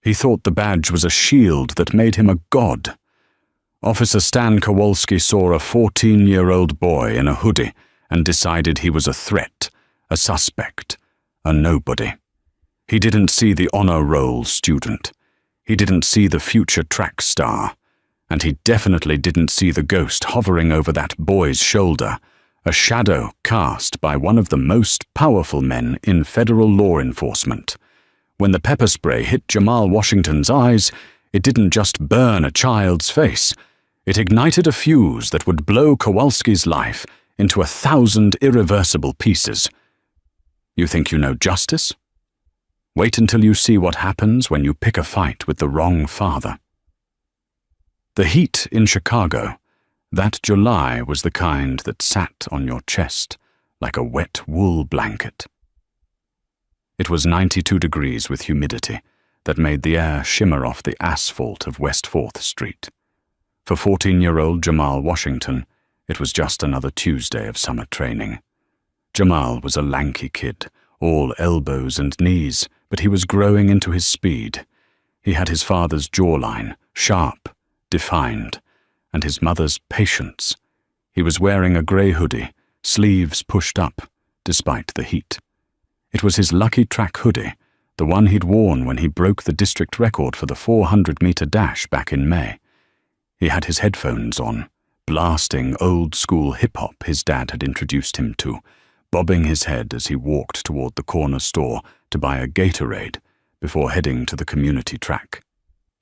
He thought the badge was a shield that made him a god. Officer Stan Kowalski saw a 14-year-old boy in a hoodie and decided he was a threat, a suspect, a nobody. He didn't see the honor roll student. He didn't see the future track star. And he definitely didn't see the ghost hovering over that boy's shoulder, a shadow cast by one of the most powerful men in federal law enforcement. When the pepper spray hit Jamal Washington's eyes, it didn't just burn a child's face. It ignited a fuse that would blow Kowalski's life into 1,000 irreversible pieces. You think you know justice? Wait until you see what happens when you pick a fight with the wrong father. The heat in Chicago, that July, was the kind that sat on your chest like a wet wool blanket. It was 92 degrees with humidity that made the air shimmer off the asphalt of West 4th Street. For 14-year-old Jamal Washington, it was just another Tuesday of summer training. Jamal was a lanky kid, all elbows and knees, but he was growing into his speed. He had his father's jawline, sharp, defined, and his mother's patience. He was wearing a grey hoodie, sleeves pushed up, despite the heat. It was his lucky track hoodie, the one he'd worn when he broke the district record for the 400-meter dash back in May. He had his headphones on, blasting old-school hip-hop his dad had introduced him to, bobbing his head as he walked toward the corner store to buy a Gatorade before heading to the community track.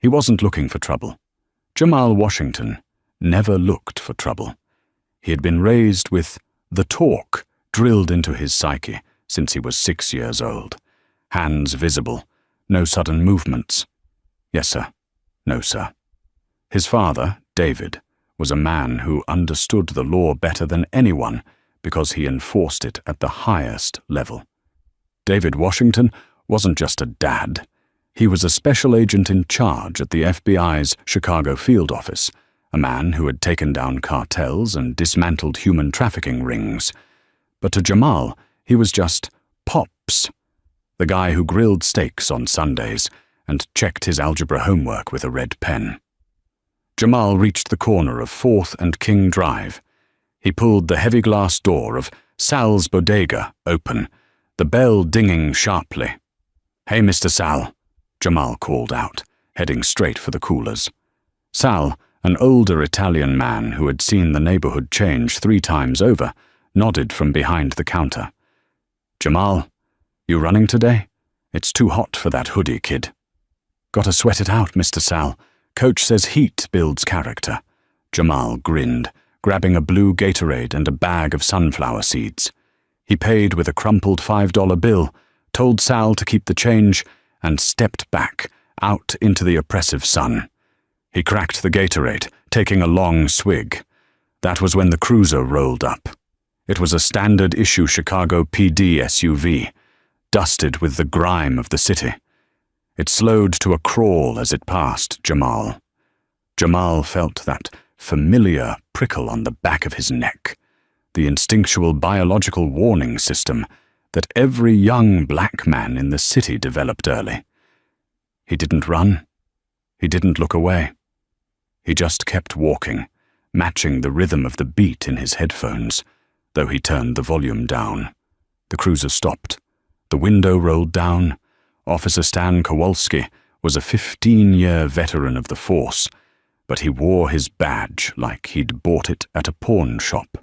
He wasn't looking for trouble. Jamal Washington never looked for trouble. He had been raised with the talk drilled into his psyche since he was 6 years old. Hands visible, no sudden movements. Yes, sir. No, sir. His father, David, was a man who understood the law better than anyone because he enforced it at the highest level. David Washington wasn't just a dad. He was a special agent in charge at the FBI's Chicago field office, a man who had taken down cartels and dismantled human trafficking rings. But to Jamal, he was just Pops, the guy who grilled steaks on Sundays and checked his algebra homework with a red pen. Jamal reached the corner of 4th and King Drive. He pulled the heavy glass door of Sal's bodega open, the bell dinging sharply. "Hey, Mr. Sal," Jamal called out, heading straight for the coolers. Sal, an older Italian man who had seen the neighborhood change 3 times over, nodded from behind the counter. "Jamal, you running today? It's too hot for that hoodie, kid." "Gotta sweat it out, Mr. Sal. Coach says heat builds character." Jamal grinned, grabbing a blue Gatorade and a bag of sunflower seeds. He paid with a crumpled $5 bill, told Sal to keep the change, and stepped back, out into the oppressive sun. He cracked the Gatorade, taking a long swig. That was when the cruiser rolled up. It was a standard-issue Chicago PD SUV, dusted with the grime of the city. It slowed to a crawl as it passed Jamal. Jamal felt that familiar prickle on the back of his neck, the instinctual biological warning system that every young black man in the city developed early. He didn't run. He didn't look away. He just kept walking, matching the rhythm of the beat in his headphones, though he turned the volume down. The cruiser stopped. The window rolled down. Officer Stan Kowalski was a 15-year veteran of the force, but he wore his badge like he'd bought it at a pawn shop.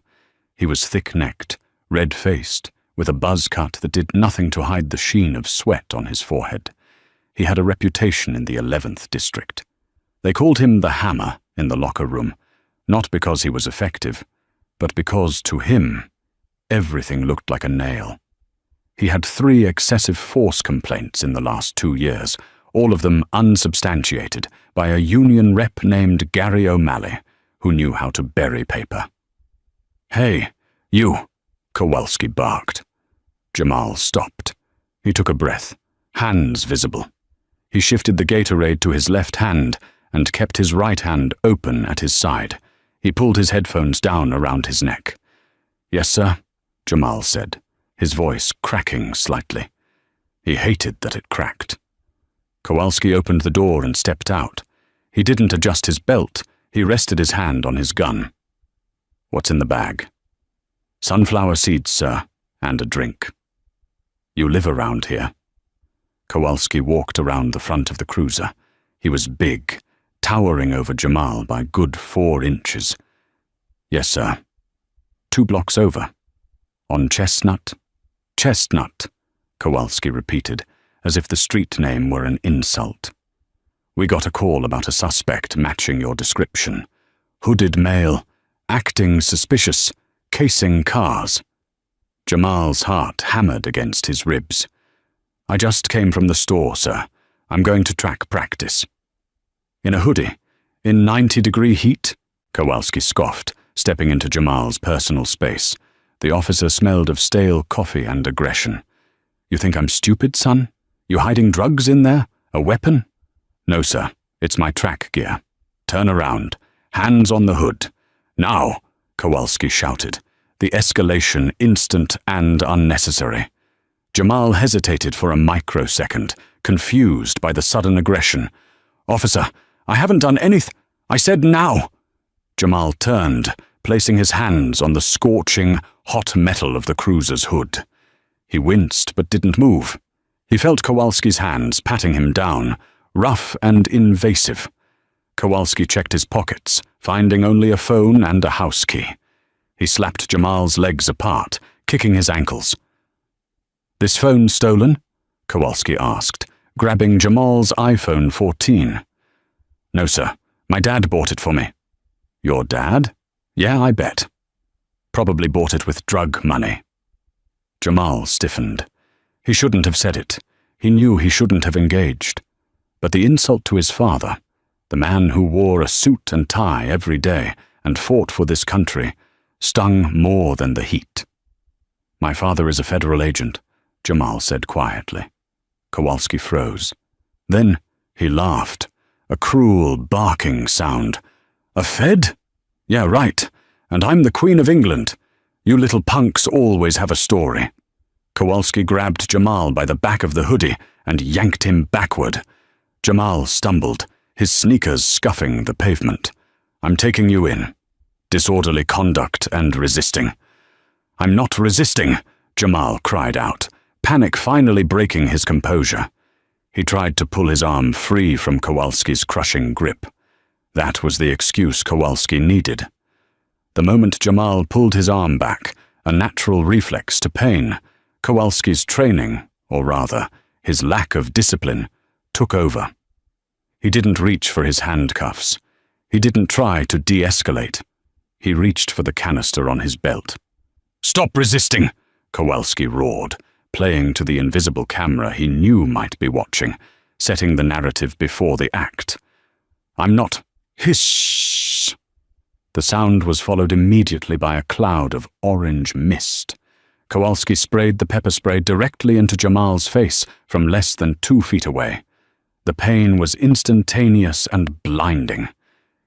He was thick-necked, red-faced, with a buzz cut that did nothing to hide the sheen of sweat on his forehead. He had a reputation in the 11th District. They called him the Hammer in the locker room, not because he was effective, but because, to him, everything looked like a nail. He had 3 excessive force complaints in the last 2 years, all of them unsubstantiated, by a union rep named Gary O'Malley, who knew how to bury paper. "Hey, you," Kowalski barked. Jamal stopped. He took a breath, hands visible. He shifted the Gatorade to his left hand and kept his right hand open at his side. He pulled his headphones down around his neck. "Yes, sir," Jamal said, his voice cracking slightly. He hated that it cracked. Kowalski opened the door and stepped out. He didn't adjust his belt. He rested his hand on his gun. "What's in the bag?" "Sunflower seeds, sir, and a drink." "You live around here?" Kowalski walked around the front of the cruiser. He was big, towering over Jamal by good 4 inches. "Yes, sir." "2 blocks over." "On Chestnut?" "Chestnut," Kowalski repeated, as if the street name were an insult. "We got a call about a suspect matching your description. Hooded male, acting suspicious, casing cars." Jamal's heart hammered against his ribs. "I just came from the store, sir. I'm going to track practice." "In a hoodie? In 90-degree heat?" Kowalski scoffed, stepping into Jamal's personal space. The officer smelled of stale coffee and aggression. "You think I'm stupid, son? You hiding drugs in there? A weapon?" "No, sir. It's my track gear. Turn around. Hands on the hood. Now," Kowalski shouted, the escalation instant and unnecessary. Jamal hesitated for a microsecond, confused by the sudden aggression. "Officer, I haven't done anything. I said now." Jamal turned, placing his hands on the scorching, hot metal of the cruiser's hood. He winced but didn't move. He felt Kowalski's hands patting him down, rough and invasive. Kowalski checked his pockets, finding only a phone and a house key. He slapped Jamal's legs apart, kicking his ankles. "This phone stolen?" Kowalski asked, grabbing Jamal's iPhone 14. "No, sir. My dad bought it for me." "Your dad?" "Yeah, I bet." "Probably bought it with drug money." Jamal stiffened. He shouldn't have said it. He knew he shouldn't have engaged. But the insult to his father, the man who wore a suit and tie every day and fought for this country, stung more than the heat. "My father is a federal agent," Jamal said quietly. Kowalski froze. Then he laughed, a cruel, barking sound. "A Fed? Yeah, right. And I'm the Queen of England. You little punks always have a story." Kowalski grabbed Jamal by the back of the hoodie and yanked him backward. Jamal stumbled, his sneakers scuffing the pavement. "I'm taking you in." "Disorderly conduct and resisting." "I'm not resisting," Jamal cried out, panic finally breaking his composure. He tried to pull his arm free from Kowalski's crushing grip. That was the excuse Kowalski needed. The moment Jamal pulled his arm back, a natural reflex to pain, Kowalski's training, or rather, his lack of discipline, took over. He didn't reach for his handcuffs. He didn't try to de-escalate. He reached for the canister on his belt. "Stop resisting!" Kowalski roared, playing to the invisible camera he knew might be watching, setting the narrative before the act. "I'm not..." Hiss! The sound was followed immediately by a cloud of orange mist. Kowalski sprayed the pepper spray directly into Jamal's face from less than 2 feet away. The pain was instantaneous and blinding.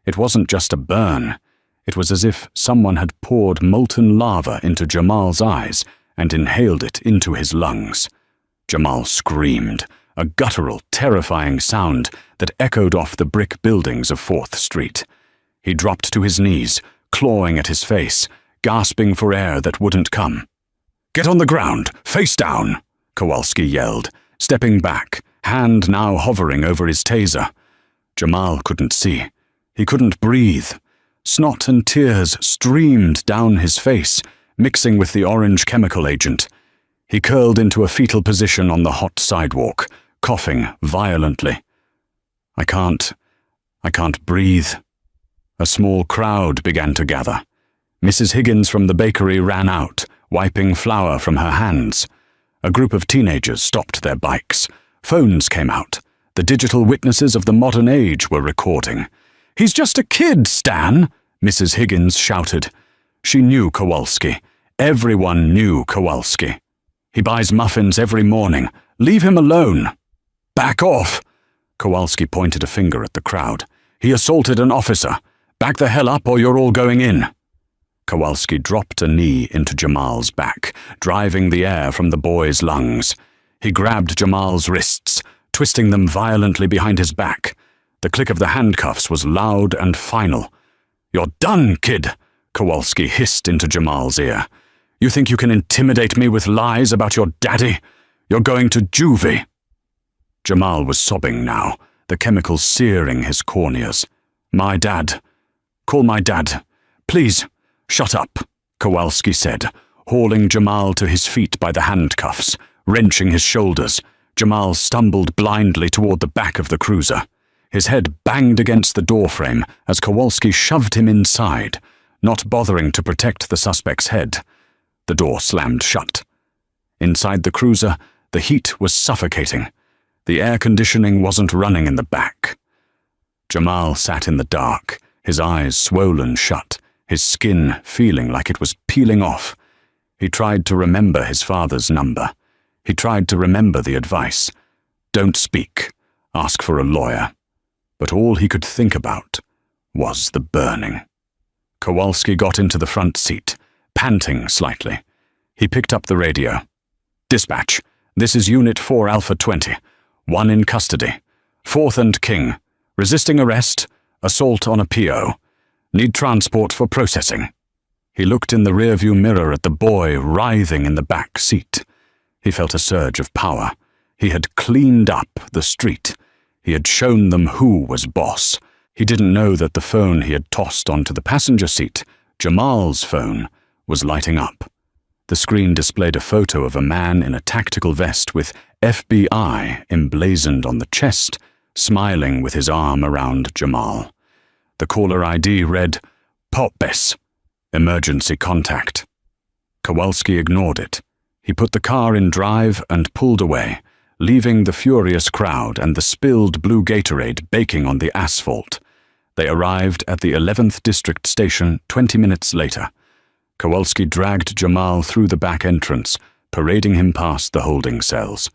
It wasn't just a burn. It was as if someone had poured molten lava into Jamal's eyes and inhaled it into his lungs. Jamal screamed, a guttural, terrifying sound that echoed off the brick buildings of 4th Street. He dropped to his knees, clawing at his face, gasping for air that wouldn't come. "Get on the ground, face down," Kowalski yelled, stepping back, hand now hovering over his taser. Jamal couldn't see. He couldn't breathe. Snot and tears streamed down his face, mixing with the orange chemical agent. He curled into a fetal position on the hot sidewalk, coughing violently. I can't breathe." A small crowd began to gather. Mrs. Higgins from the bakery ran out, wiping flour from her hands. A group of teenagers stopped their bikes. Phones came out. The digital witnesses of the modern age were recording. "He's just a kid, Stan," Mrs. Higgins shouted. She knew Kowalski. Everyone knew Kowalski. "He buys muffins every morning. Leave him alone." "Back off!" Kowalski pointed a finger at the crowd. "He assaulted an officer. Back the hell up or you're all going in." Kowalski dropped a knee into Jamal's back, driving the air from the boy's lungs. He grabbed Jamal's wrists, twisting them violently behind his back. The click of the handcuffs was loud and final. "You're done, kid," Kowalski hissed into Jamal's ear. "You think you can intimidate me with lies about your daddy? You're going to juvie." Jamal was sobbing now, the chemicals searing his corneas. "My dad. Call my dad. Please, shut up," Kowalski said, hauling Jamal to his feet by the handcuffs, wrenching his shoulders. Jamal stumbled blindly toward the back of the cruiser. His head banged against the doorframe as Kowalski shoved him inside, not bothering to protect the suspect's head. The door slammed shut. Inside the cruiser, the heat was suffocating. The air conditioning wasn't running in the back. Jamal sat in the dark, his eyes swollen shut, his skin feeling like it was peeling off. He tried to remember his father's number. He tried to remember the advice. Don't speak. Ask for a lawyer. But all he could think about was the burning. Kowalski got into the front seat, panting slightly. He picked up the radio. "Dispatch, this is Unit 4 Alpha 20. One in custody. 4th and King. Resisting arrest. Assault on a PO. Need transport for processing." He looked in the rearview mirror at the boy writhing in the back seat. He felt a surge of power. He had cleaned up the street. He had shown them who was boss. He didn't know that the phone he had tossed onto the passenger seat, Jamal's phone, was lighting up. The screen displayed a photo of a man in a tactical vest with FBI emblazoned on the chest, smiling with his arm around Jamal. The caller ID read, "Popbes, emergency contact." Kowalski ignored it. He put the car in drive and pulled away, leaving the furious crowd and the spilled blue Gatorade baking on the asphalt. They arrived at the 11th District Station 20 minutes later. Kowalski dragged Jamal through the back entrance, parading him past the holding cells.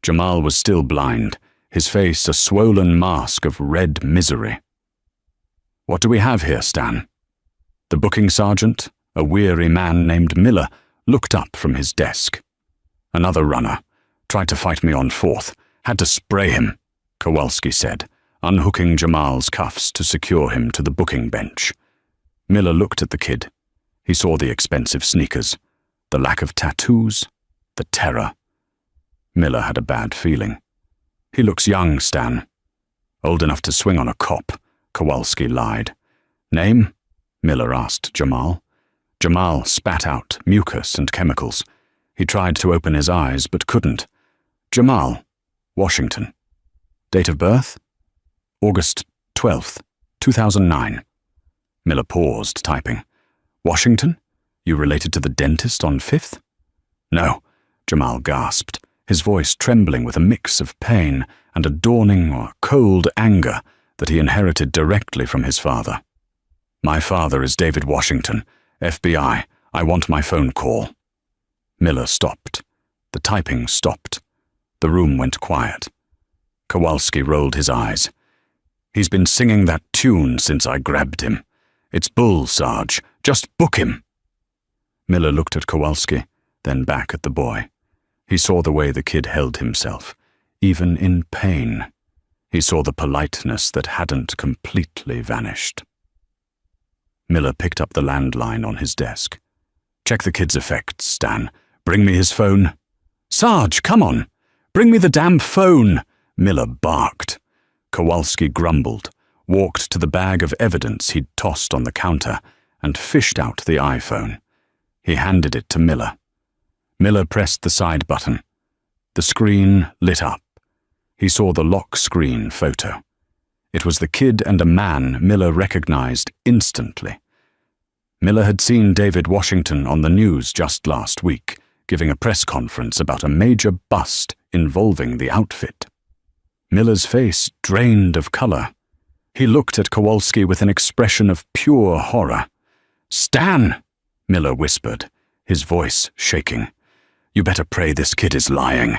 Jamal was still blind, his face a swollen mask of red misery. "What do we have here, Stan?" The booking sergeant, a weary man named Miller, looked up from his desk. "Another runner. Tried to fight me on 4th. Had to spray him," Kowalski said, unhooking Jamal's cuffs to secure him to the booking bench. Miller looked at the kid. He saw the expensive sneakers, the lack of tattoos, the terror. Miller had a bad feeling. "He looks young, Stan." "Old enough to swing on a cop," Kowalski lied. "Name?" Miller asked Jamal. Jamal spat out mucus and chemicals. He tried to open his eyes but couldn't. "Jamal, Washington. Date of birth? August 12th, 2009. Miller paused, typing. "Washington? You related to the dentist on 5th? "No," Jamal gasped, his voice trembling with a mix of pain and a dawning or cold anger that he inherited directly from his father. "My father is David Washington, FBI. I want my phone call." Miller stopped. The typing stopped. The room went quiet. Kowalski rolled his eyes. "He's been singing that tune since I grabbed him. It's bull, Sarge. Just book him." Miller looked at Kowalski, then back at the boy. He saw the way the kid held himself, even in pain. He saw the politeness that hadn't completely vanished. Miller picked up the landline on his desk. "Check the kid's effects, Stan. Bring me his phone." "Sarge, come on! Bring me the damn phone!" Miller barked. Kowalski grumbled, walked to the bag of evidence he'd tossed on the counter, and fished out the iPhone. He handed it to Miller. Miller pressed the side button. The screen lit up. He saw the lock screen photo. It was the kid and a man Miller recognized instantly. Miller had seen David Washington on the news just last week, giving a press conference about a major bust involving the outfit. Miller's face drained of color. He looked at Kowalski with an expression of pure horror. "Stan!" Miller whispered, his voice shaking. "You better pray this kid is lying.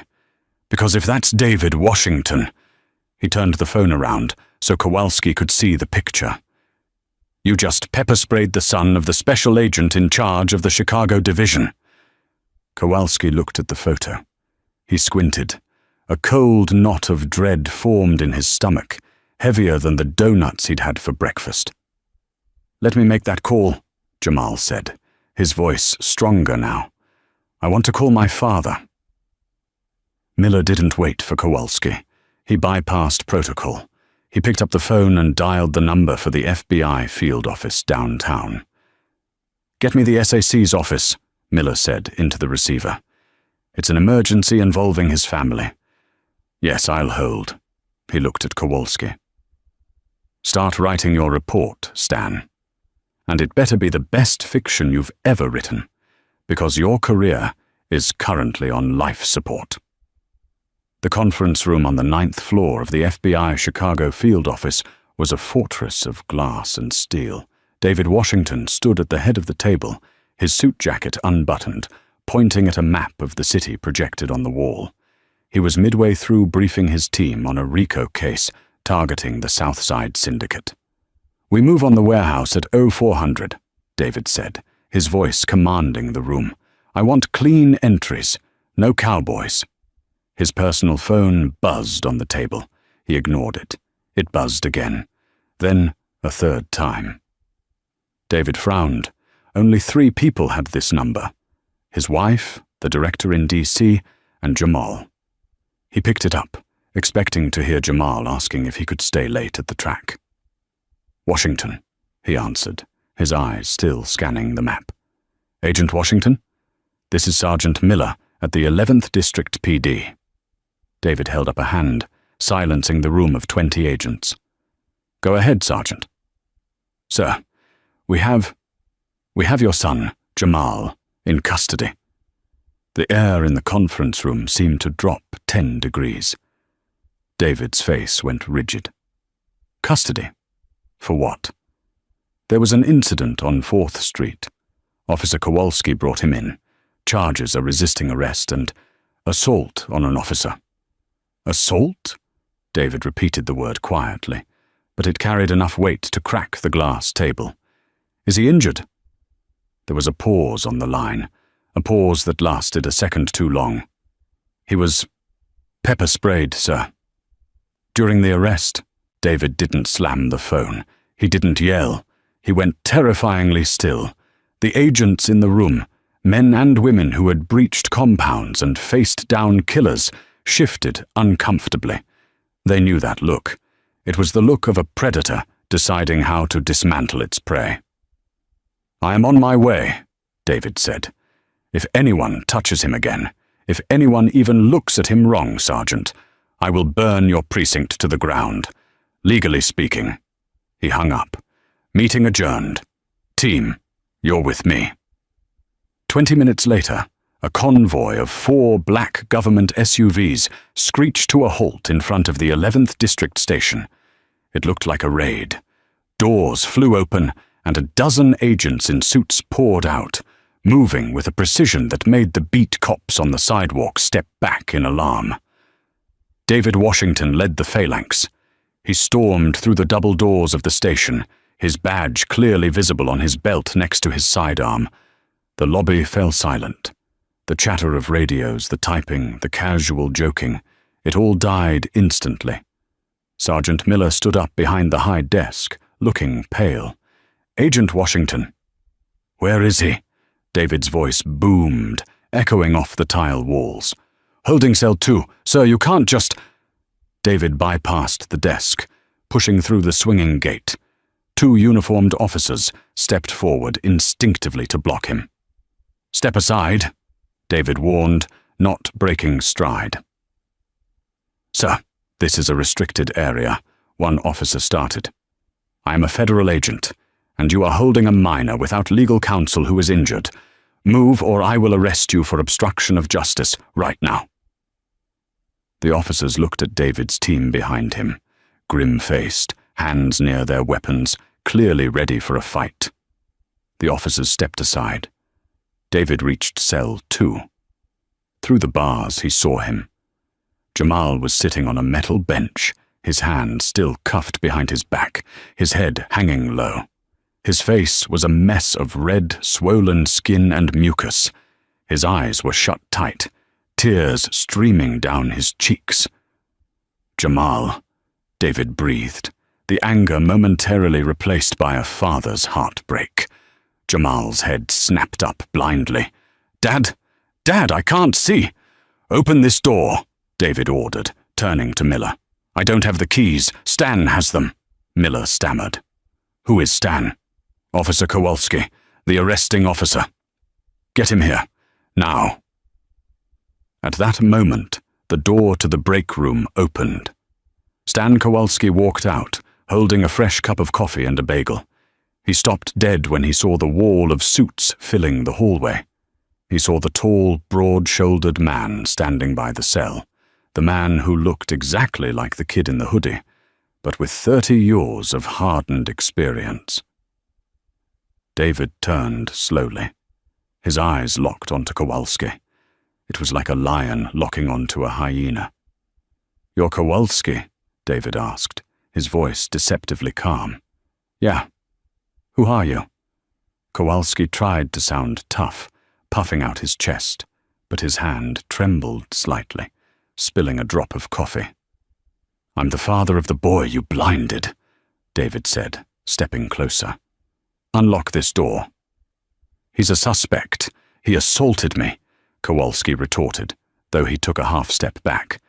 Because if that's David Washington..." He turned the phone around so Kowalski could see the picture. "You just pepper-sprayed the son of the special agent in charge of the Chicago division." Kowalski looked at the photo. He squinted. A cold knot of dread formed in his stomach, heavier than the doughnuts he'd had for breakfast. "Let me make that call," Jamal said, his voice stronger now. "I want to call my father." Miller didn't wait for Kowalski. He bypassed protocol. He picked up the phone and dialed the number for the FBI field office downtown. "Get me the SAC's office," Miller said into the receiver. "It's an emergency involving his family." "Yes, I'll hold." He looked at Kowalski. "Start writing your report, Stan. And it better be the best fiction you've ever written, because your career is currently on life support." The conference room on the 9th floor of the FBI Chicago field office was a fortress of glass and steel. David Washington stood at the head of the table, his suit jacket unbuttoned, pointing at a map of the city projected on the wall. He was midway through briefing his team on a RICO case targeting the Southside Syndicate. "We move on the warehouse at 0400, David said, his voice commanding the room. "I want clean entries, no cowboys." His personal phone buzzed on the table. He ignored it. It buzzed again. Then a third time. David frowned. Only 3 people had this number: his wife, the director in D.C., and Jamal. He picked it up, expecting to hear Jamal asking if he could stay late at the track. "Washington," he answered, his eyes still scanning the map. "Agent Washington? This is Sergeant Miller at the 11th District PD." David held up a hand, silencing the room of 20 agents. "Go ahead, Sergeant." "Sir, we have your son, Jamal, in custody." The air in the conference room seemed to drop 10 degrees. David's face went rigid. "Custody? For what?" "There was an incident on 4th Street. Officer Kowalski brought him in. Charges are resisting arrest and assault on an officer." "Assault?" David repeated the word quietly, but it carried enough weight to crack the glass table. "Is he injured?" There was a pause on the line, a pause that lasted a second too long. "He was pepper sprayed, sir." During the arrest, David didn't slam the phone. He didn't yell. He went terrifyingly still. The agents in the room, men and women who had breached compounds and faced down killers, shifted uncomfortably. They knew that look. It was the look of a predator deciding how to dismantle its prey. "I am on my way," David said. "If anyone touches him again, if anyone even looks at him wrong, Sergeant, I will burn your precinct to the ground. Legally speaking." He hung up. "Meeting adjourned. Team, you're with me." 20 minutes later, a convoy of 4 black government SUVs screeched to a halt in front of the 11th District Station. It looked like a raid. Doors flew open, and a dozen agents in suits poured out, moving with a precision that made the beat cops on the sidewalk step back in alarm. David Washington led the phalanx. He stormed through the double doors of the station, his badge clearly visible on his belt next to his sidearm. The lobby fell silent. The chatter of radios, the typing, the casual joking, it all died instantly. Sergeant Miller stood up behind the high desk, looking pale. "Agent Washington." "Where is he?" David's voice boomed, echoing off the tile walls. "Holding cell 2. Sir, you can't just—" David bypassed the desk, pushing through the swinging gate. 2 uniformed officers stepped forward instinctively to block him. "Step aside," David warned, not breaking stride. "Sir, this is a restricted area," one officer started. "I am a federal agent, and you are holding a minor without legal counsel who is injured. Move or I will arrest you for obstruction of justice right now." The officers looked at David's team behind him, grim-faced, hands near their weapons, clearly ready for a fight. The officers stepped aside. David reached cell 2. Through the bars, he saw him. Jamal was sitting on a metal bench, his hands still cuffed behind his back, his head hanging low. His face was a mess of red, swollen skin and mucus. His eyes were shut tight, tears streaming down his cheeks. "Jamal," David breathed, the anger momentarily replaced by a father's heartbreak. Jamal's head snapped up blindly. "Dad! Dad, I can't see!" "Open this door," David ordered, turning to Miller. "I don't have the keys. Stan has them," Miller stammered. "Who is Stan?" "Officer Kowalski, the arresting officer." "Get him here. Now." At that moment, the door to the break room opened. Stan Kowalski walked out, holding a fresh cup of coffee and a bagel. He stopped dead when he saw the wall of suits filling the hallway. He saw the tall, broad-shouldered man standing by the cell, the man who looked exactly like the kid in the hoodie, but with 30 years of hardened experience. David turned slowly. His eyes locked onto Kowalski. It was like a lion locking onto a hyena. "You're Kowalski?" David asked, his voice deceptively calm. "Yeah. Who are you?" Kowalski tried to sound tough, puffing out his chest, but his hand trembled slightly, spilling a drop of coffee. "I'm the father of the boy you blinded," David said, stepping closer. "Unlock this door." "He's a suspect. He assaulted me," Kowalski retorted, though he took a half-step back.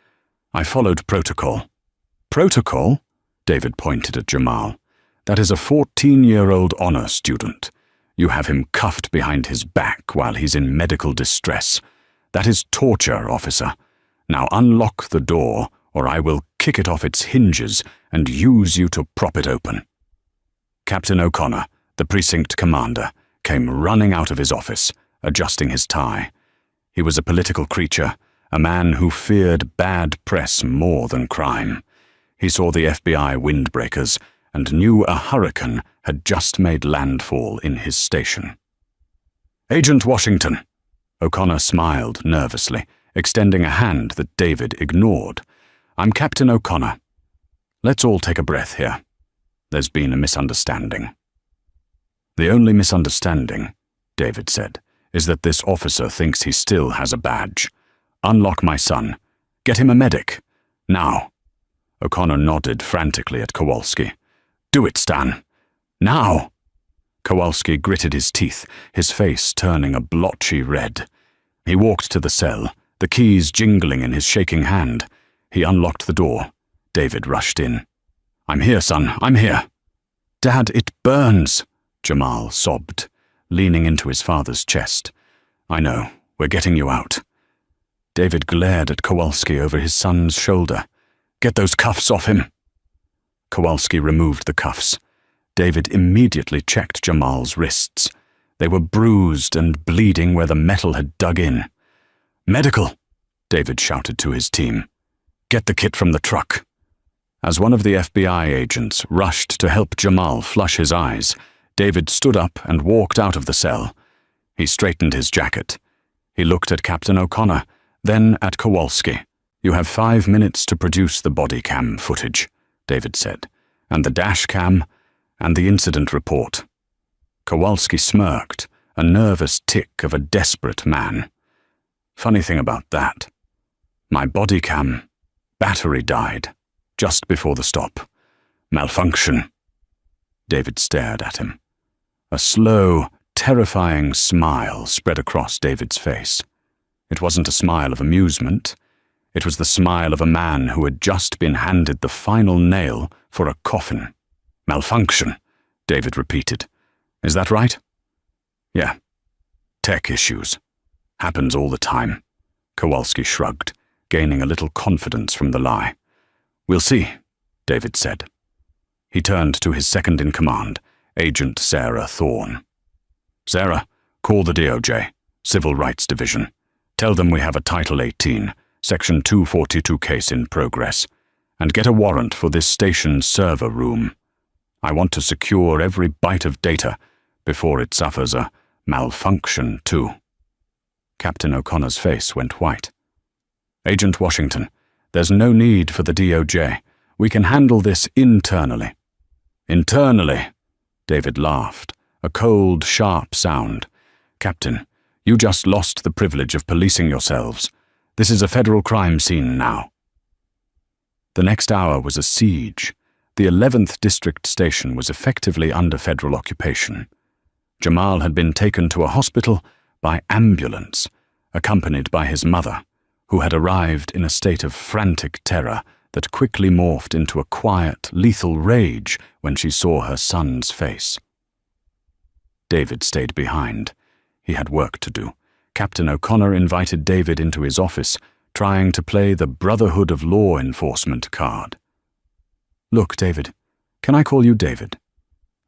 "I followed protocol." "Protocol?" David pointed at Jamal. "That is a 14-year-old honor student. You have him cuffed behind his back while he's in medical distress. That is torture, officer. Now unlock the door, or I will kick it off its hinges and use you to prop it open." Captain O'Connor, the precinct commander, came running out of his office, adjusting his tie. He was a political creature, a man who feared bad press more than crime. He saw the FBI windbreakers and knew a hurricane had just made landfall in his station. "Agent Washington," O'Connor smiled nervously, extending a hand that David ignored. "I'm Captain O'Connor. Let's all take a breath here. There's been a misunderstanding." "The only misunderstanding," David said, "is that this officer thinks he still has a badge. Unlock my son. Get him a medic. Now." O'Connor nodded frantically at Kowalski. "Do it, Stan. Now!" Kowalski gritted his teeth, his face turning a blotchy red. He walked to the cell, the keys jingling in his shaking hand. He unlocked the door. David rushed in. "I'm here, son. I'm here." "Dad, it burns," Jamal sobbed, leaning into his father's chest. "I know. We're getting you out." David glared at Kowalski over his son's shoulder. "Get those cuffs off him." Kowalski removed the cuffs. David immediately checked Jamal's wrists. They were bruised and bleeding where the metal had dug in. "Medical!" David shouted to his team. "Get the kit from the truck." As one of the FBI agents rushed to help Jamal flush his eyes, David stood up and walked out of the cell. He straightened his jacket. He looked at Captain O'Connor, then at Kowalski. "You have 5 minutes to produce the body cam footage," David said, "and the dash cam, and the incident report." Kowalski smirked, a nervous tick of a desperate man. "Funny thing about that. My body cam, battery died, just before the stop. Malfunction." David stared at him. A slow, terrifying smile spread across David's face. It wasn't a smile of amusement. It was the smile of a man who had just been handed the final nail for a coffin. "Malfunction," David repeated. "Is that right?" "Yeah. Tech issues. Happens all the time." Kowalski shrugged, gaining a little confidence from the lie. "We'll see," David said. He turned to his second-in-command, Agent Sarah Thorne. "Sarah, call the DOJ, Civil Rights Division. Tell them we have a Title 18, Section 242 case in progress, and get a warrant for this station's server room. I want to secure every byte of data before it suffers a malfunction, too." Captain O'Connor's face went white. "Agent Washington, there's no need for the DOJ. We can handle this internally." "Internally?" David laughed, a cold, sharp sound. "Captain, you just lost the privilege of policing yourselves. This is a federal crime scene now." The next hour was a siege. The 11th District Station was effectively under federal occupation. Jamal had been taken to a hospital by ambulance, accompanied by his mother, who had arrived in a state of frantic terror that quickly morphed into a quiet, lethal rage when she saw her son's face. David stayed behind. He had work to do. Captain O'Connor invited David into his office, trying to play the Brotherhood of Law Enforcement card. "Look, David, can I call you David?"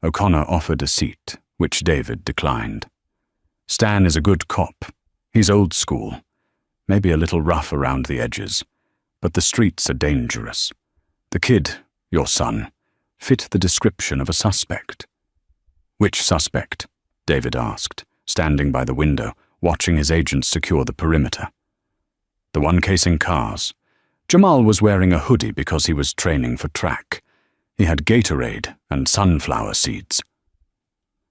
O'Connor offered a seat, which David declined. "Stan is a good cop. He's old school, maybe a little rough around the edges, but the streets are dangerous. The kid, your son, fit the description of a suspect." "Which suspect?" David asked, standing by the window, watching his agents secure the perimeter. "The one casing cars. Jamal was wearing a hoodie because he was training for track. He had Gatorade and sunflower seeds."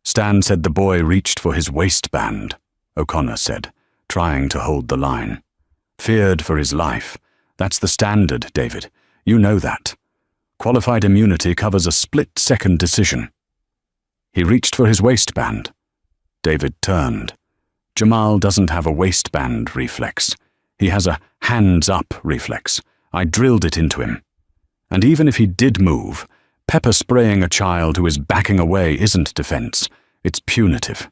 "Stan said the boy reached for his waistband," O'Connor said, trying to hold the line. "Feared for his life. That's the standard, David. You know that. Qualified immunity covers a split-second decision." "He reached for his waistband." David turned. "Jamal doesn't have a waistband reflex. He has a hands-up reflex. I drilled it into him. And even if he did move, pepper spraying a child who is backing away isn't defense. It's punitive."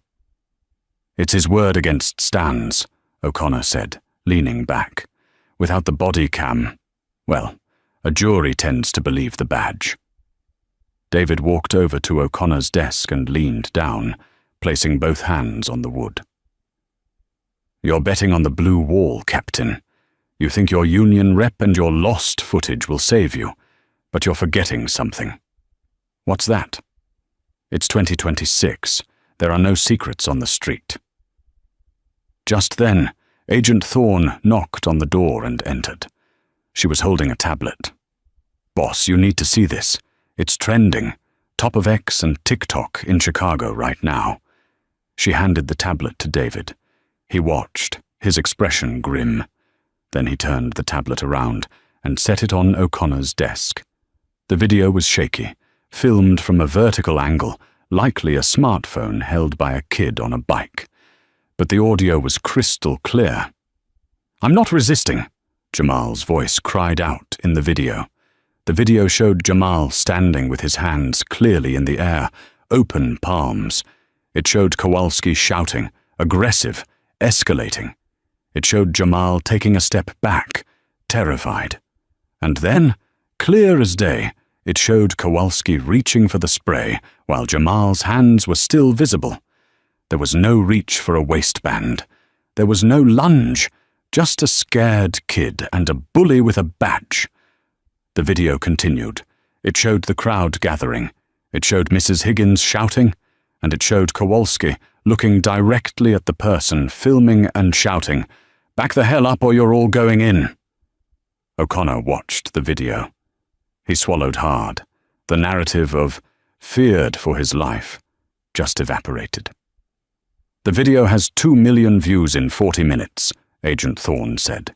"It's his word against Stan's," O'Connor said, leaning back. "Without the body cam, well, a jury tends to believe the badge." David walked over to O'Connor's desk and leaned down, placing both hands on the wood. "You're betting on the blue wall, Captain. You think your union rep and your lost footage will save you, but you're forgetting something." "What's that?" "It's 2026. There are no secrets on the street." Just then, Agent Thorne knocked on the door and entered. She was holding a tablet. "Boss, you need to see this. It's trending. Top of X and TikTok in Chicago right now." She handed the tablet to David. He watched, his expression grim. Then he turned the tablet around and set it on O'Connor's desk. The video was shaky, filmed from a vertical angle, likely a smartphone held by a kid on a bike. But the audio was crystal clear. "I'm not resisting," Jamal's voice cried out in the video. The video showed Jamal standing with his hands clearly in the air, open palms. It showed Kowalski shouting, aggressive, escalating. It showed Jamal taking a step back, terrified. And then, clear as day, it showed Kowalski reaching for the spray while Jamal's hands were still visible. There was no reach for a waistband. There was no lunge, just a scared kid and a bully with a badge. The video continued. It showed the crowd gathering. It showed Mrs. Higgins shouting, and it showed Kowalski looking directly at the person filming and shouting, "Back the hell up or you're all going in." O'Connor watched the video. He swallowed hard. The narrative of feared for his life just evaporated. "The video has 2 million views in 40 minutes, Agent Thorne said.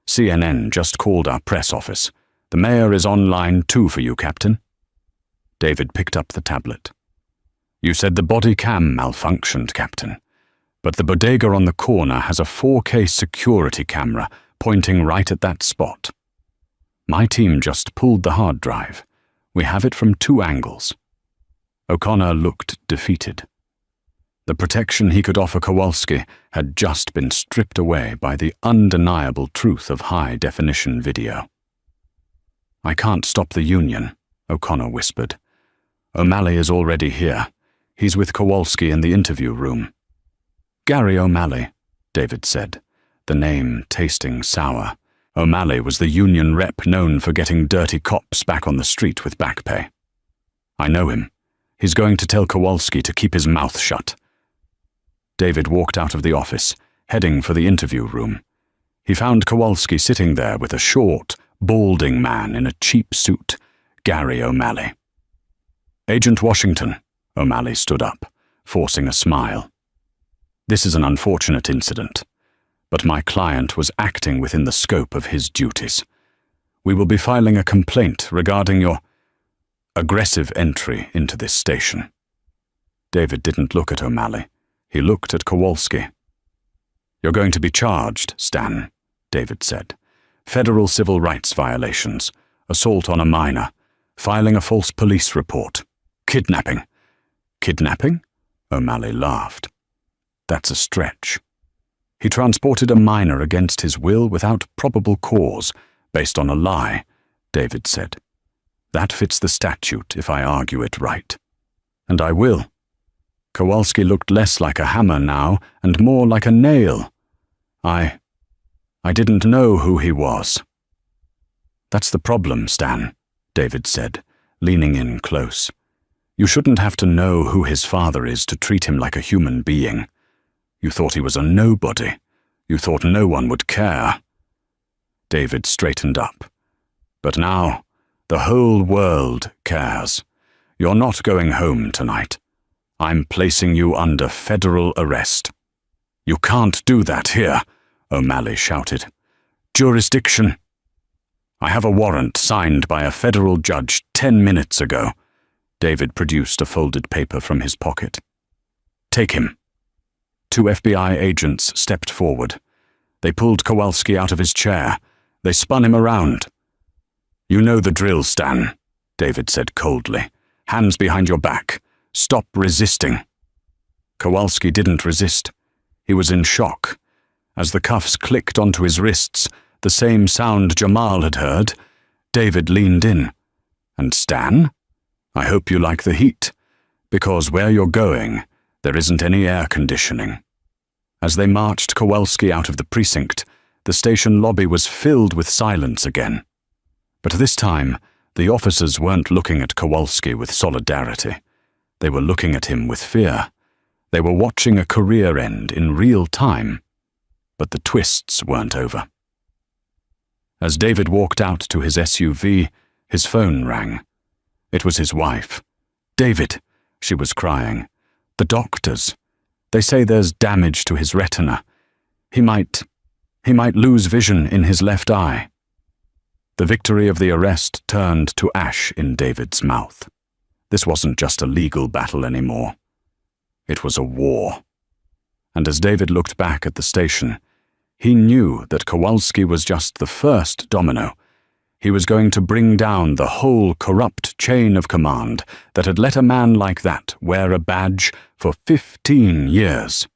"CNN just called our press office. The mayor is online too for you, Captain." David picked up the tablet. "You said the body cam malfunctioned, Captain, but the bodega on the corner has a 4K security camera pointing right at that spot. My team just pulled the hard drive. We have it from 2 angles." O'Connor looked defeated. The protection he could offer Kowalski had just been stripped away by the undeniable truth of high-definition video. "I can't stop the union," O'Connor whispered. "O'Malley is already here. He's with Kowalski in the interview room." "Gary O'Malley," David said, the name tasting sour. O'Malley was the union rep known for getting dirty cops back on the street with back pay. "I know him. He's going to tell Kowalski to keep his mouth shut." David walked out of the office, heading for the interview room. He found Kowalski sitting there with a short, balding man in a cheap suit, Gary O'Malley. "Agent Washington," O'Malley stood up, forcing a smile. "This is an unfortunate incident, but my client was acting within the scope of his duties. We will be filing a complaint regarding your aggressive entry into this station." David didn't look at O'Malley. He looked at Kowalski. "You're going to be charged, Stan," David said. "Federal civil rights violations, assault on a minor, filing a false police report, kidnapping." "Kidnapping?" O'Malley laughed. "That's a stretch. He transported a minor against his will without probable cause, based on a lie," David said. "That fits the statute if I argue it right. And I will." Kowalski looked less like a hammer now and more like a nail. I didn't know who he was." "That's the problem, Stan," David said, leaning in close. "You shouldn't have to know who his father is to treat him like a human being. You thought he was a nobody. You thought no one would care." David straightened up. "But now, the whole world cares. You're not going home tonight. I'm placing you under federal arrest." "You can't do that here," O'Malley shouted. "Jurisdiction." "I have a warrant signed by a federal judge 10 minutes ago." David produced a folded paper from his pocket. "Take him." 2 FBI agents stepped forward. They pulled Kowalski out of his chair. They spun him around. "You know the drill, Stan," David said coldly. "Hands behind your back. Stop resisting." Kowalski didn't resist. He was in shock. As the cuffs clicked onto his wrists, the same sound Jamal had heard, David leaned in. "And Stan? I hope you like the heat, because where you're going, there isn't any air conditioning." As they marched Kowalski out of the precinct, the station lobby was filled with silence again. But this time, the officers weren't looking at Kowalski with solidarity. They were looking at him with fear. They were watching a career end in real time. But the twists weren't over. As David walked out to his SUV, his phone rang. It was his wife. "David," she was crying. "The doctors. They say there's damage to his retina. He might lose vision in his left eye." The victory of the arrest turned to ash in David's mouth. This wasn't just a legal battle anymore. It was a war. And as David looked back at the station, he knew that Kowalski was just the first domino. He was going to bring down the whole corrupt chain of command that had let a man like that wear a badge for 15 years.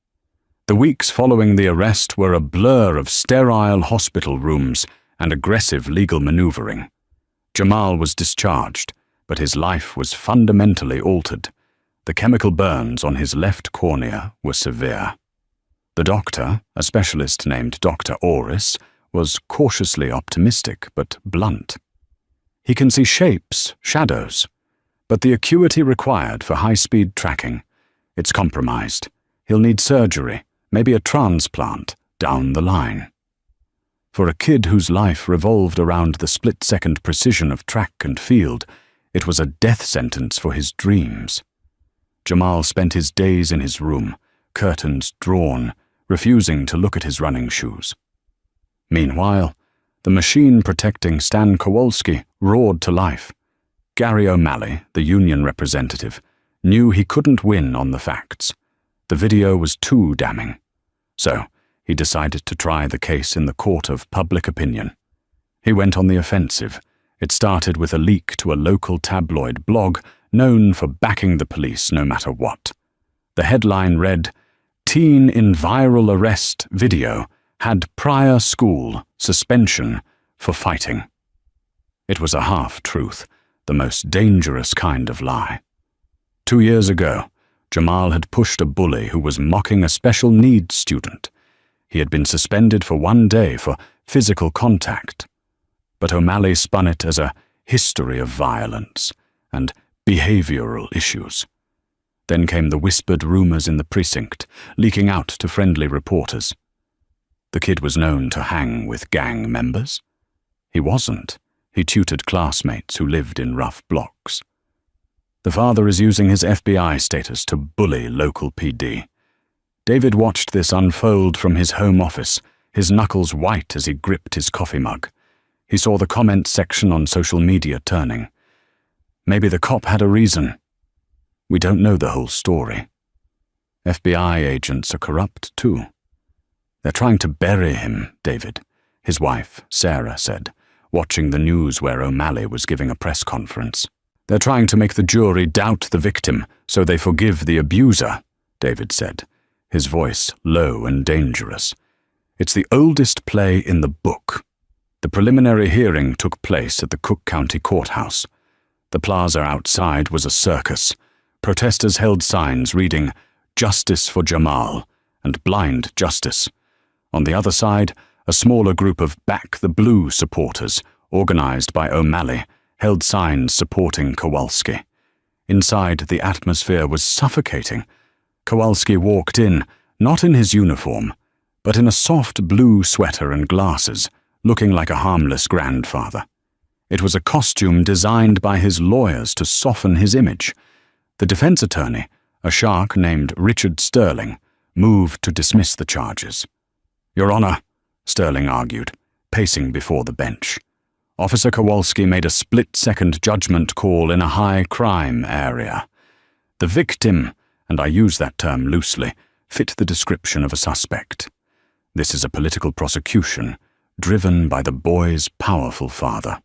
The weeks following the arrest were a blur of sterile hospital rooms and aggressive legal maneuvering. Jamal was discharged, but his life was fundamentally altered. The chemical burns on his left cornea were severe. The doctor, a specialist named Dr. Orris, was cautiously optimistic but blunt. "He can see shapes, shadows, but the acuity required for high-speed tracking, it's compromised. He'll need surgery, maybe a transplant, down the line." For a kid whose life revolved around the split-second precision of track and field, it was a death sentence for his dreams. Jamal spent his days in his room, curtains drawn, refusing to look at his running shoes. Meanwhile, the machine protecting Stan Kowalski roared to life. Gary O'Malley, the union representative, knew he couldn't win on the facts. The video was too damning. So, he decided to try the case in the court of public opinion. He went on the offensive. It started with a leak to a local tabloid blog known for backing the police no matter what. The headline read, "Teen in viral arrest video had prior school suspension for fighting." It was a half-truth, the most dangerous kind of lie. 2 years ago, Jamal had pushed a bully who was mocking a special needs student. He had been suspended for 1 day for physical contact. But O'Malley spun it as a history of violence and behavioral issues. Then came the whispered rumors in the precinct, leaking out to friendly reporters. The kid was known to hang with gang members. He wasn't. He tutored classmates who lived in rough blocks. The father is using his FBI status to bully local PD. David watched this unfold from his home office, his knuckles white as he gripped his coffee mug. He saw the comments section on social media turning. Maybe the cop had a reason. We don't know the whole story. FBI agents are corrupt too. They're trying to bury him, David, his wife, Sarah, said, watching the news where O'Malley was giving a press conference. They're trying to make the jury doubt the victim so they forgive the abuser, David said, his voice low and dangerous. It's the oldest play in the book. The preliminary hearing took place at the Cook County Courthouse. The plaza outside was a circus. Protesters held signs reading, "Justice for Jamal," and "Blind Justice." On the other side, a smaller group of Back the Blue supporters, organized by O'Malley, held signs supporting Kowalski. Inside, the atmosphere was suffocating. Kowalski walked in, not in his uniform, but in a soft blue sweater and glasses, looking like a harmless grandfather. It was a costume designed by his lawyers to soften his image. The defense attorney, a shark named Richard Sterling, moved to dismiss the charges. "Your Honor," Sterling argued, pacing before the bench. Officer Kowalski made a split-second judgment call in a high-crime area. The victim, and I use that term loosely, fit the description of a suspect. This is a political prosecution, driven by the boy's powerful father.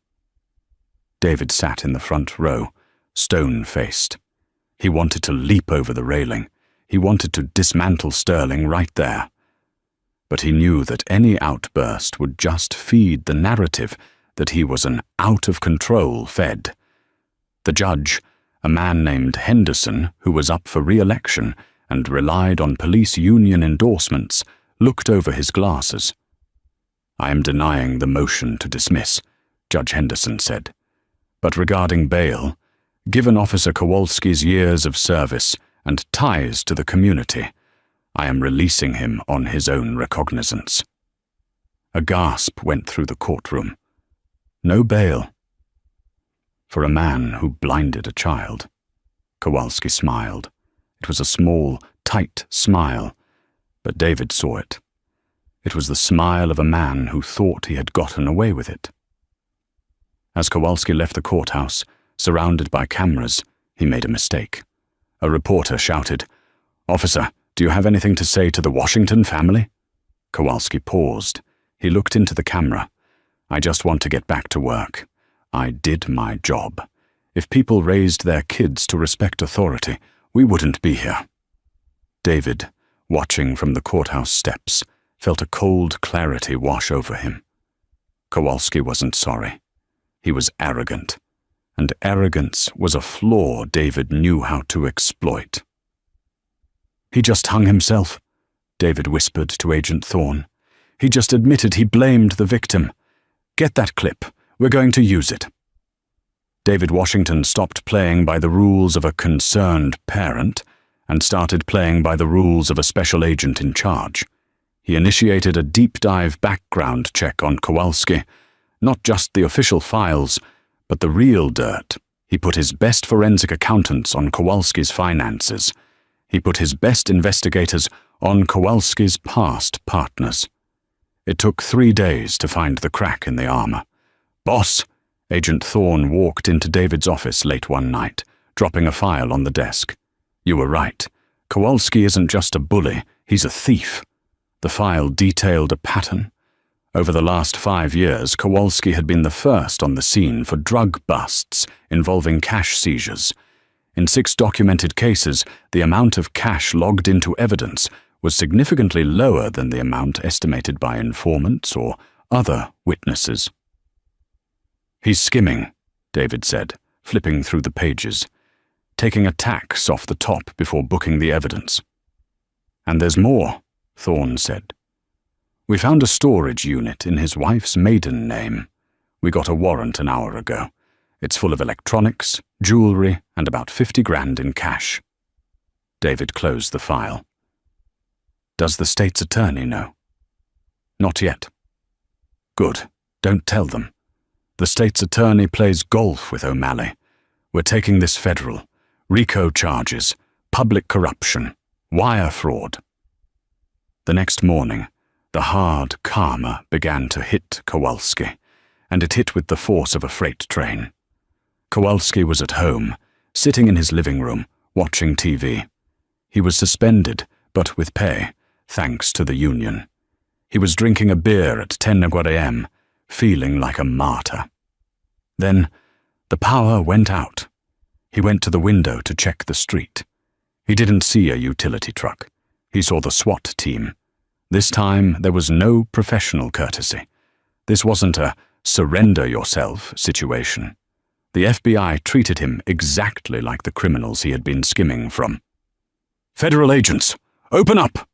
David sat in the front row, stone-faced. He wanted to leap over the railing. He wanted to dismantle Sterling right there. But he knew that any outburst would just feed the narrative that he was an out-of-control Fed. The judge, a man named Henderson, who was up for re-election and relied on police union endorsements, looked over his glasses. "I am denying the motion to dismiss," Judge Henderson said. "But regarding bail, given Officer Kowalski's years of service and ties to the community, I am releasing him on his own recognizance." A gasp went through the courtroom. No bail. For a man who blinded a child. Kowalski smiled. It was a small, tight smile, but David saw it. It was the smile of a man who thought he had gotten away with it. As Kowalski left the courthouse, surrounded by cameras, he made a mistake. A reporter shouted, "Officer, do you have anything to say to the Washington family?" Kowalski paused. He looked into the camera. "I just want to get back to work. I did my job. If people raised their kids to respect authority, we wouldn't be here." David, watching from the courthouse steps, felt a cold clarity wash over him. Kowalski wasn't sorry. He was arrogant, and arrogance was a flaw David knew how to exploit. "He just hung himself," David whispered to Agent Thorne. "He just admitted he blamed the victim. Get that clip. We're going to use it." David Washington stopped playing by the rules of a concerned parent and started playing by the rules of a special agent in charge. He initiated a deep-dive background check on Kowalski, not just the official files, but the real dirt. He put his best forensic accountants on Kowalski's finances. He put his best investigators on Kowalski's past partners. It took 3 days to find the crack in the armor. "Boss," Agent Thorne walked into David's office late one night, dropping a file on the desk. "You were right. Kowalski isn't just a bully, he's a thief." The file detailed a pattern. Over the last 5 years, Kowalski had been the first on the scene for drug busts involving cash seizures. In 6 documented cases, the amount of cash logged into evidence was significantly lower than the amount estimated by informants or other witnesses. "He's skimming," David said, flipping through the pages, taking a tax off the top before booking the evidence. "And there's more," Thorne said. "We found a storage unit in his wife's maiden name. We got a warrant an hour ago. It's full of electronics, jewelry, and about 50 grand in cash." David closed the file. "Does the state's attorney know?" "Not yet." "Good. Don't tell them. The state's attorney plays golf with O'Malley. We're taking this federal. RICO charges, public corruption, wire fraud." The next morning, The hard karma began to hit Kowalski, and it hit with the force of a freight train. Kowalski was at home, sitting in his living room, watching TV. He was suspended, but with pay, thanks to the union. He was drinking a beer at 10 a.m., feeling like a martyr. Then, the power went out. He went to the window to check the street. He didn't see a utility truck. He saw the SWAT team. This time, there was no professional courtesy. This wasn't a surrender yourself situation. The FBI treated him exactly like the criminals he had been skimming from. "Federal agents, open up!"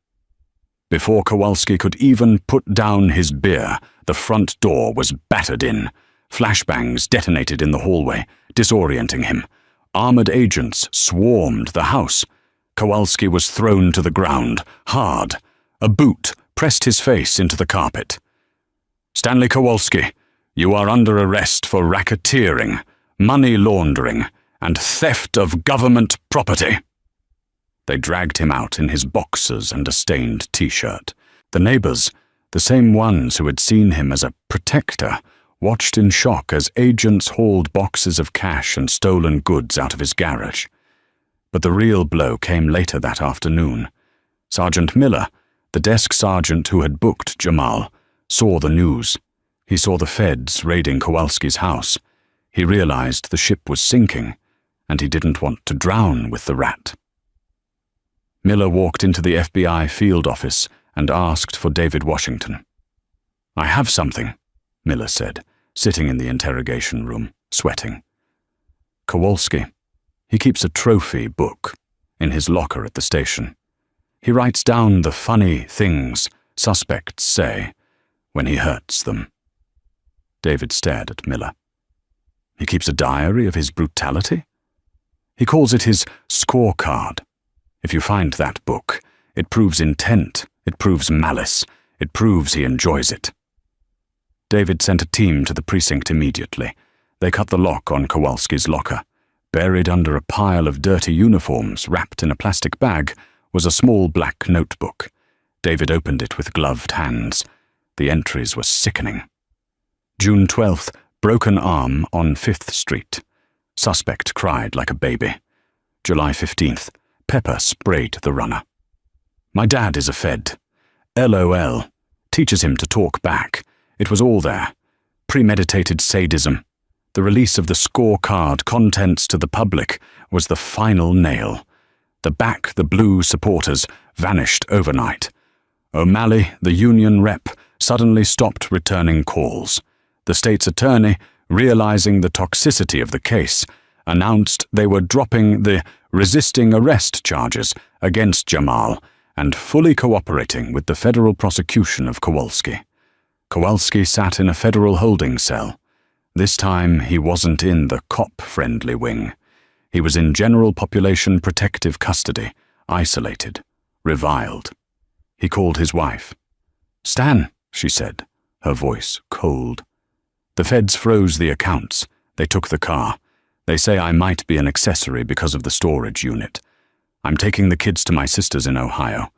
Before Kowalski could even put down his beer, the front door was battered in. Flashbangs detonated in the hallway, disorienting him. Armored agents swarmed the house. Kowalski was thrown to the ground, hard. A boot pressed his face into the carpet. "Stanley Kowalski, you are under arrest for racketeering, money laundering, and theft of government property." They dragged him out in his boxers and a stained t-shirt. The neighbors, the same ones who had seen him as a protector, watched in shock as agents hauled boxes of cash and stolen goods out of his garage. But the real blow came later that afternoon. Sergeant Miller, the desk sergeant who had booked Jamal, saw the news. He saw the feds raiding Kowalski's house. He realized the ship was sinking, and he didn't want to drown with the rat. Miller walked into the FBI field office and asked for David Washington. "I have something," Miller said, sitting in the interrogation room, sweating. "Kowalski. He keeps a trophy book in his locker at the station. He writes down the funny things suspects say when he hurts them." David stared at Miller. "He keeps a diary of his brutality? He calls it his scorecard. If you find that book, it proves intent, it proves malice, it proves he enjoys it." David sent a team to the precinct immediately. They cut the lock on Kowalski's locker. Buried under a pile of dirty uniforms wrapped in a plastic bag was a small black notebook. David opened it with gloved hands. The entries were sickening. June 12th, broken arm on 5th Street. Suspect cried like a baby. July 15th, pepper sprayed the runner. "My dad is a Fed. LOL. Teaches him to talk back. It was all there. Premeditated sadism. The release of the scorecard contents to the public was the final nail. The Back the Blue supporters vanished overnight. O'Malley, the union rep, suddenly stopped returning calls. The state's attorney, realizing the toxicity of the case, announced they were dropping the resisting arrest charges against Jamal and fully cooperating with the federal prosecution of Kowalski. Kowalski sat in a federal holding cell. This time he wasn't in the cop-friendly wing. He was in general population protective custody, isolated, reviled. He called his wife. "Stan," she said, her voice cold. "The feds froze the accounts. They took the car. They say I might be an accessory because of the storage unit. I'm taking the kids to my sister's in Ohio.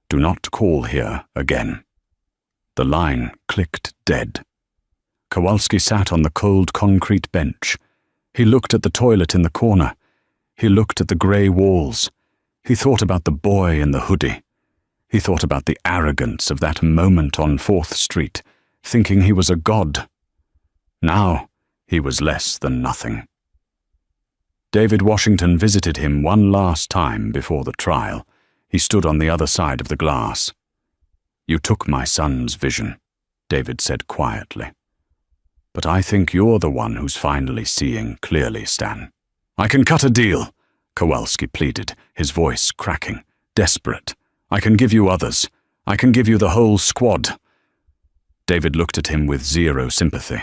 Do not call here again." The line clicked dead. Kowalski sat on the cold concrete bench. He looked at the toilet in the corner. He looked at the grey walls. He thought about the boy in the hoodie. He thought about the arrogance of that moment on 4th Street, thinking he was a god. Now he was less than nothing. David Washington visited him one last time before the trial. He stood on the other side of the glass. "You took my son's vision," David said quietly. "But I think you're the one who's finally seeing clearly, Stan." "I can cut a deal," Kowalski pleaded, his voice cracking, desperate. "I can give you others. I can give you the whole squad." David looked at him with zero sympathy.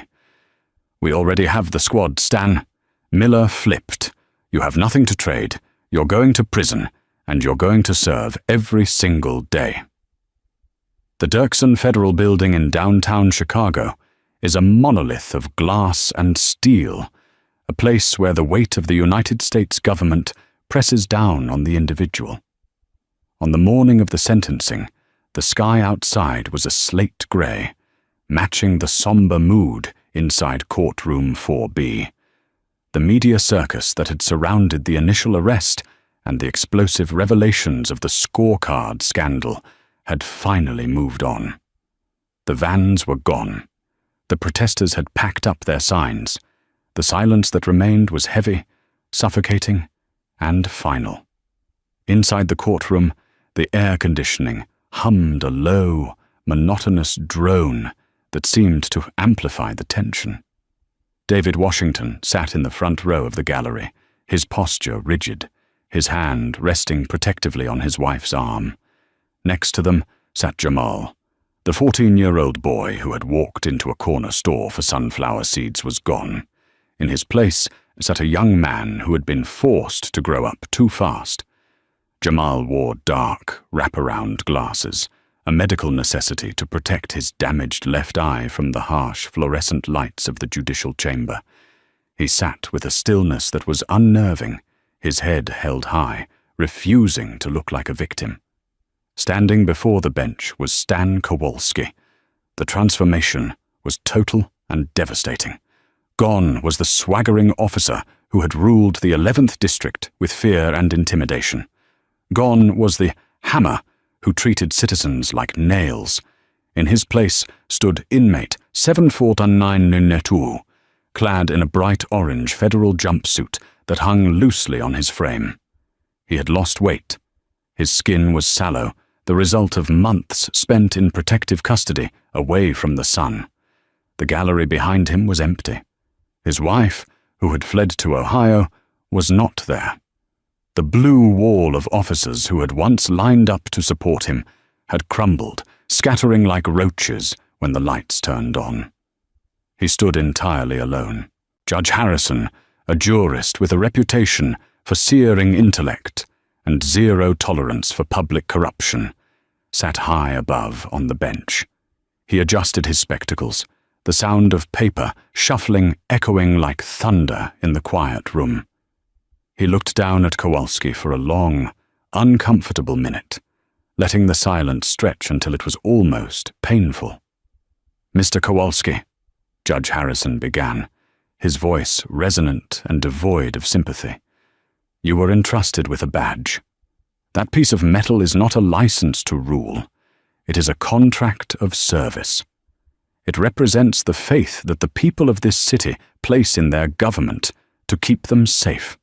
"We already have the squad, Stan." Miller flipped. "You have nothing to trade. You're going to prison, and you're going to serve every single day." The Dirksen Federal Building in downtown Chicago is a monolith of glass and steel, a place where the weight of the United States government presses down on the individual. On the morning of the sentencing, The sky outside was a slate grey, matching the somber mood inside Courtroom 4B. The media circus that had surrounded the initial arrest and the explosive revelations of the scorecard scandal had finally moved on. The vans were gone. The protesters had packed up their signs. The silence that remained was heavy, suffocating, and final. Inside the courtroom, the air conditioning hummed a low, monotonous drone that seemed to amplify the tension. David Washington sat in the front row of the gallery, his posture rigid, his hand resting protectively on his wife's arm. Next to them sat Jamal. The 14-year-old boy who had walked into a corner store for sunflower seeds was gone. In his place sat a young man who had been forced to grow up too fast. Jamal wore dark, wraparound glasses, a medical necessity to protect his damaged left eye from the harsh fluorescent lights of the judicial chamber. He sat with a stillness that was unnerving, his head held high, refusing to look like a victim. Standing before the bench was Stan Kowalski. The transformation was total and devastating. Gone was the swaggering officer who had ruled the 11th district with fear and intimidation. Gone was the hammer who treated citizens like nails. In his place stood inmate 749 Nunetu, clad in a bright orange federal jumpsuit that hung loosely on his frame. He had lost weight. His skin was sallow, the result of months spent in protective custody away from the sun. The gallery behind him was empty. His wife, who had fled to Ohio, was not there. The blue wall of officers who had once lined up to support him had crumbled, scattering like roaches when the lights turned on. He stood entirely alone. Judge Harrison, a jurist with a reputation for searing intellect and zero tolerance for public corruption, sat high above on the bench. He adjusted his spectacles, the sound of paper shuffling echoing like thunder in the quiet room. He looked down at Kowalski for a long, uncomfortable minute, letting the silence stretch until it was almost painful. "Mr. Kowalski," Judge Harrison began, his voice resonant and devoid of sympathy. "You were entrusted with a badge. That piece of metal is not a license to rule. It is a contract of service. It represents the faith that the people of this city place in their government to keep them safe.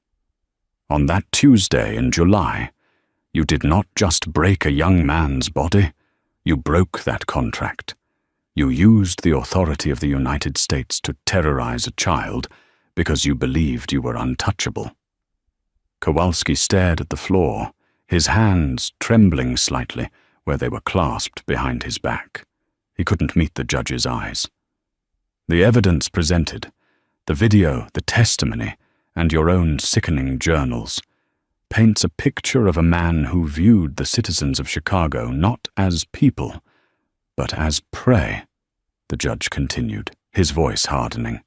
On that Tuesday in July, you did not just break a young man's body, you broke that contract. You used the authority of the United States to terrorize a child because you believed you were untouchable." Kowalski stared at the floor, his hands trembling slightly where they were clasped behind his back. He couldn't meet the judge's eyes. "The evidence presented, the video, the testimony, and your own sickening journals, paints a picture of a man who viewed the citizens of Chicago not as people, but as prey," the judge continued, his voice hardening.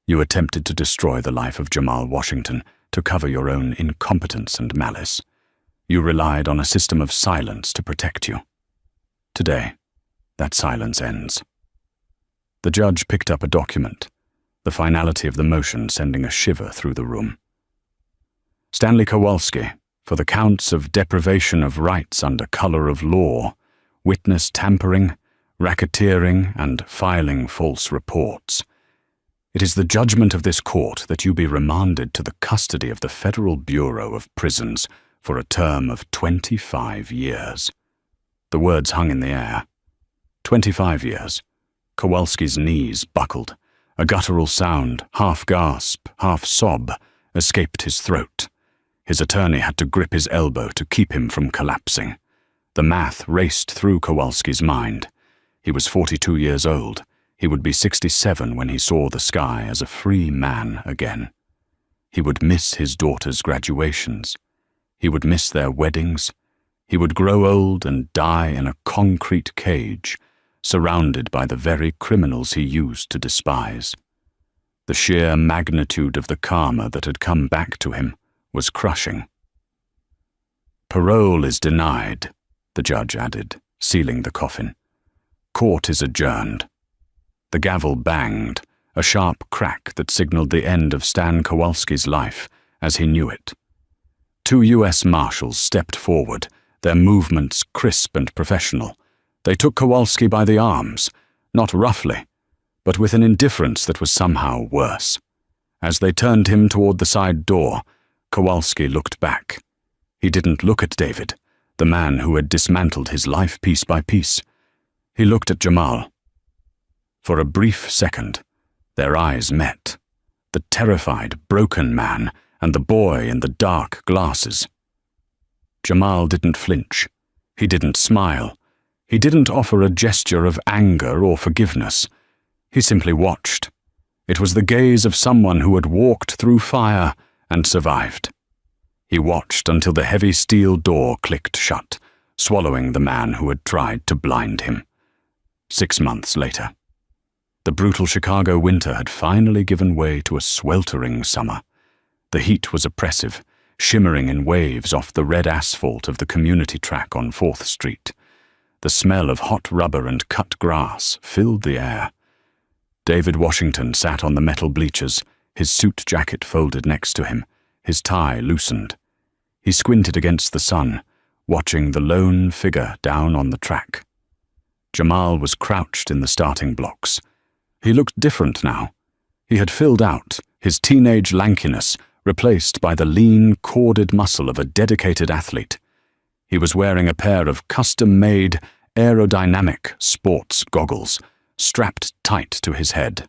"You attempted to destroy the life of Jamal Washington to cover your own incompetence and malice. You relied on a system of silence to protect you. Today, that silence ends." The judge picked up a document, the finality of the motion sending a shiver through the room. "Stanley Kowalski, for the counts of deprivation of rights under color of law, witness tampering, racketeering, and filing false reports. It is the judgment of this court that you be remanded to the custody of the Federal Bureau of Prisons for a term of 25 years. The words hung in the air. 25 years. Kowalski's knees buckled. A guttural sound, half gasp, half sob, escaped his throat. His attorney had to grip his elbow to keep him from collapsing. The math raced through Kowalski's mind. He was 42 years old. He would be 67 when he saw the sky as a free man again. He would miss his daughter's graduations. He would miss their weddings. He would grow old and die in a concrete cage, surrounded by the very criminals he used to despise. The sheer magnitude of the karma that had come back to him was crushing. "Parole is denied," the judge added, sealing the coffin. Court is adjourned. The gavel banged, a sharp crack that signaled the end of Stan Kowalski's life as he knew it. 2 U.S. Marshals stepped forward, their movements crisp and professional. They took Kowalski by the arms, not roughly, but with an indifference that was somehow worse. As they turned him toward the side door, Kowalski looked back. He didn't look at David, the man who had dismantled his life piece by piece. He looked at Jamal. For a brief second, their eyes met. The terrified, broken man and the boy in the dark glasses. Jamal didn't flinch. He didn't smile. He didn't offer a gesture of anger or forgiveness. He simply watched. It was the gaze of someone who had walked through fire and survived. He watched until the heavy steel door clicked shut, swallowing the man who had tried to blind him. 6 months later. The brutal Chicago winter had finally given way to a sweltering summer. The heat was oppressive, shimmering in waves off the red asphalt of the community track on 4th Street. The smell of hot rubber and cut grass filled the air. David Washington sat on the metal bleachers, his suit jacket folded next to him, his tie loosened. He squinted against the sun, watching the lone figure down on the track. Jamal was crouched in the starting blocks. He looked different now. He had filled out, his teenage lankiness replaced by the lean, corded muscle of a dedicated athlete. He was wearing a pair of custom-made, aerodynamic sports goggles, strapped tight to his head.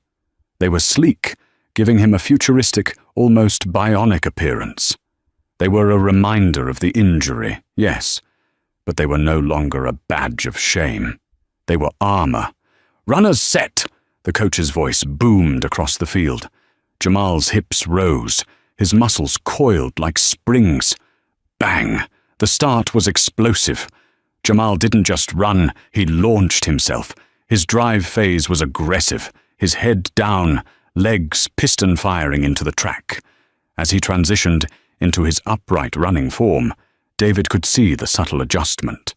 They were sleek, giving him a futuristic, almost bionic appearance. They were a reminder of the injury, yes, but they were no longer a badge of shame. They were armor. "Runners set!" The coach's voice boomed across the field. Jamal's hips rose, his muscles coiled like springs. Bang! The start was explosive. Jamal didn't just run, he launched himself. His drive phase was aggressive, his head down, legs piston firing into the track. As he transitioned into his upright running form, David could see the subtle adjustment.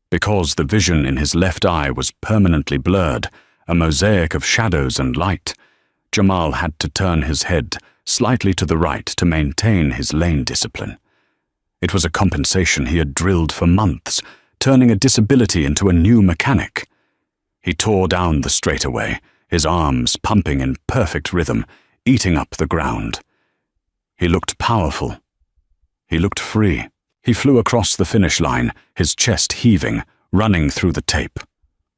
Because the vision in his left eye was permanently blurred, a mosaic of shadows and light, Jamal had to turn his head slightly to the right to maintain his lane discipline. It was a compensation he had drilled for months, turning a disability into a new mechanic. He tore down the straightaway, his arms pumping in perfect rhythm, eating up the ground. He looked powerful. He looked free. He flew across the finish line, his chest heaving, running through the tape.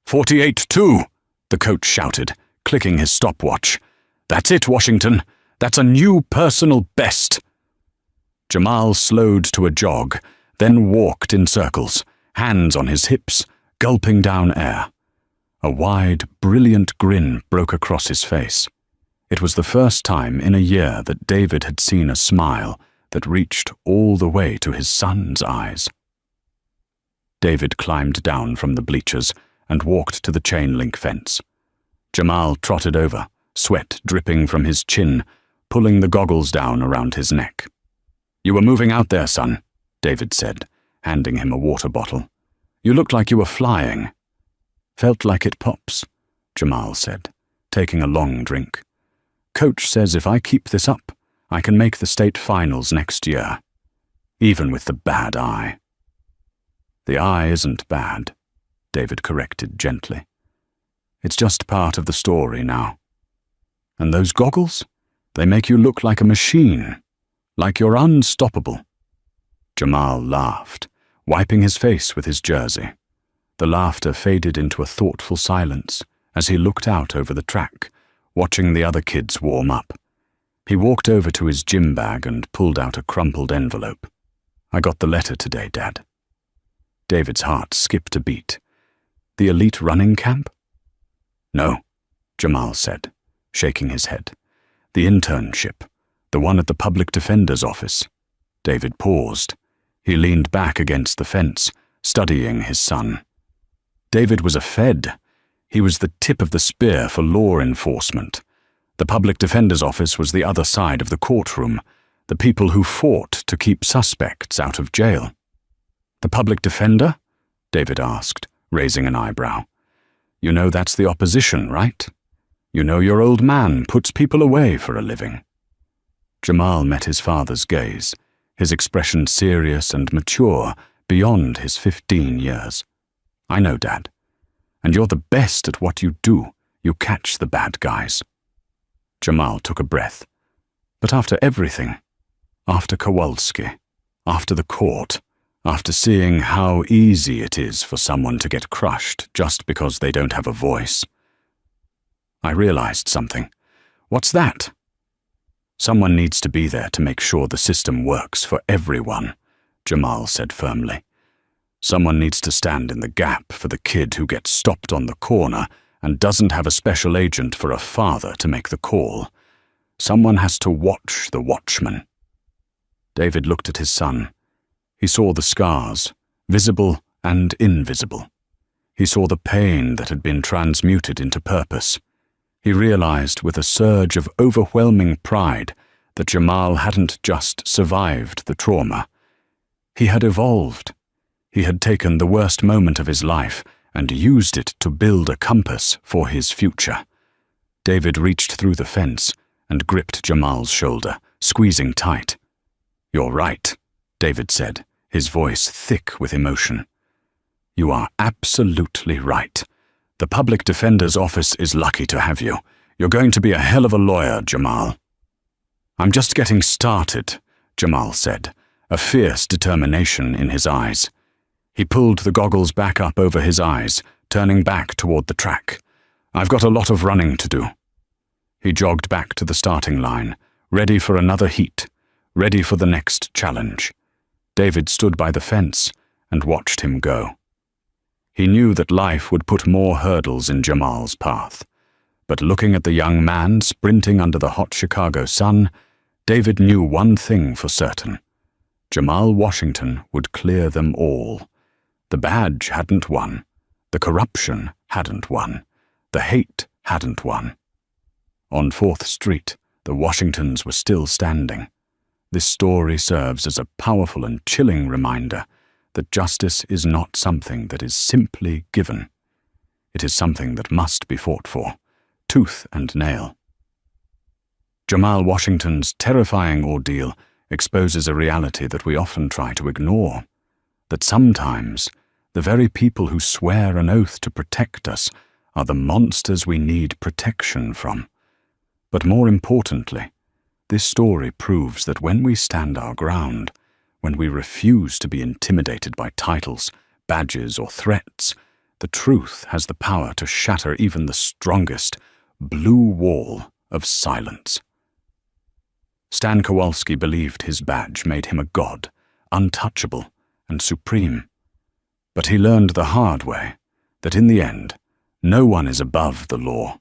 48-2, the coach shouted, clicking his stopwatch. "That's it, Washington. That's a new personal best." Jamal slowed to a jog, then walked in circles, hands on his hips, gulping down air. A wide, brilliant grin broke across his face. It was the first time in a year that David had seen a smile that reached all the way to his son's eyes. David climbed down from the bleachers and walked to the chain-link fence. Jamal trotted over, sweat dripping from his chin, pulling the goggles down around his neck. "You were moving out there, son," David said, handing him a water bottle. "You looked like you were flying." "Felt like it, Pops," Jamal said, taking a long drink. "Coach says if I keep this up, I can make the state finals next year, even with the bad eye." "The eye isn't bad," David corrected gently. "It's just part of the story now. And those goggles? They make you look like a machine, like you're unstoppable." Jamal laughed, wiping his face with his jersey. The laughter faded into a thoughtful silence as he looked out over the track, watching the other kids warm up. He walked over to his gym bag and pulled out a crumpled envelope. "I got the letter today, Dad." David's heart skipped a beat. "The elite running camp?" "No," Jamal said, shaking his head. "The internship, the one at the public defender's office." David paused. He leaned back against the fence, studying his son. David was a Fed. He was the tip of the spear for law enforcement. The public defender's office was the other side of the courtroom, the people who fought to keep suspects out of jail. "The public defender?" David asked, raising an eyebrow. "You know that's the opposition, right? You know your old man puts people away for a living." Jamal met his father's gaze, his expression serious and mature beyond his 15 years. "I know, Dad. And you're the best at what you do. You catch the bad guys." Jamal took a breath. But after everything, after Kowalski, after the court, after seeing how easy it is for someone to get crushed just because they don't have a voice, I realized something. "What's that?" "Someone needs to be there to make sure the system works for everyone," Jamal said firmly. "Someone needs to stand in the gap for the kid who gets stopped on the corner and doesn't have a special agent for a father to make the call. Someone has to watch the watchman." David looked at his son. He saw the scars, visible and invisible. He saw the pain that had been transmuted into purpose. He realized with a surge of overwhelming pride that Jamal hadn't just survived the trauma. He had evolved. He had taken the worst moment of his life and used it to build a compass for his future. David reached through the fence and gripped Jamal's shoulder, squeezing tight. "You're right," David said, his voice thick with emotion. "You are absolutely right. The public defender's office is lucky to have you. You're going to be a hell of a lawyer, Jamal." "I'm just getting started," Jamal said, a fierce determination in his eyes. He pulled the goggles back up over his eyes, turning back toward the track. "I've got a lot of running to do." He jogged back to the starting line, ready for another heat, ready for the next challenge. David stood by the fence and watched him go. He knew that life would put more hurdles in Jamal's path. But looking at the young man sprinting under the hot Chicago sun, David knew one thing for certain. Jamal Washington would clear them all. The badge hadn't won. The corruption hadn't won. The hate hadn't won. On 4th Street, the Washingtons were still standing. This story serves as a powerful and chilling reminder that justice is not something that is simply given. It is something that must be fought for, tooth and nail. Jamal Washington's terrifying ordeal exposes a reality that we often try to ignore, that sometimes the very people who swear an oath to protect us are the monsters we need protection from. But more importantly, this story proves that when we stand our ground, when we refuse to be intimidated by titles, badges, or threats, the truth has the power to shatter even the strongest blue wall of silence. Stan Kowalski believed his badge made him a god, untouchable and supreme. But he learned the hard way that in the end, no one is above the law,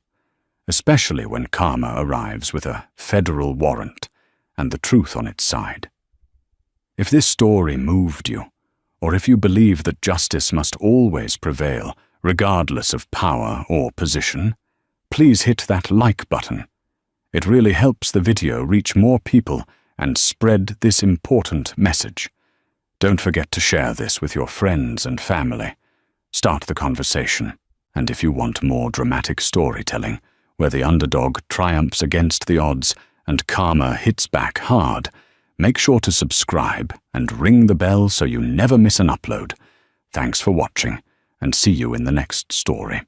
especially when karma arrives with a federal warrant and the truth on its side. If this story moved you, or if you believe that justice must always prevail, regardless of power or position, please hit that like button. It really helps the video reach more people and spread this important message. Don't forget to share this with your friends and family. Start the conversation. And if you want more dramatic storytelling, where the underdog triumphs against the odds and karma hits back hard, make sure to subscribe and ring the bell so you never miss an upload. Thanks for watching, and see you in the next story.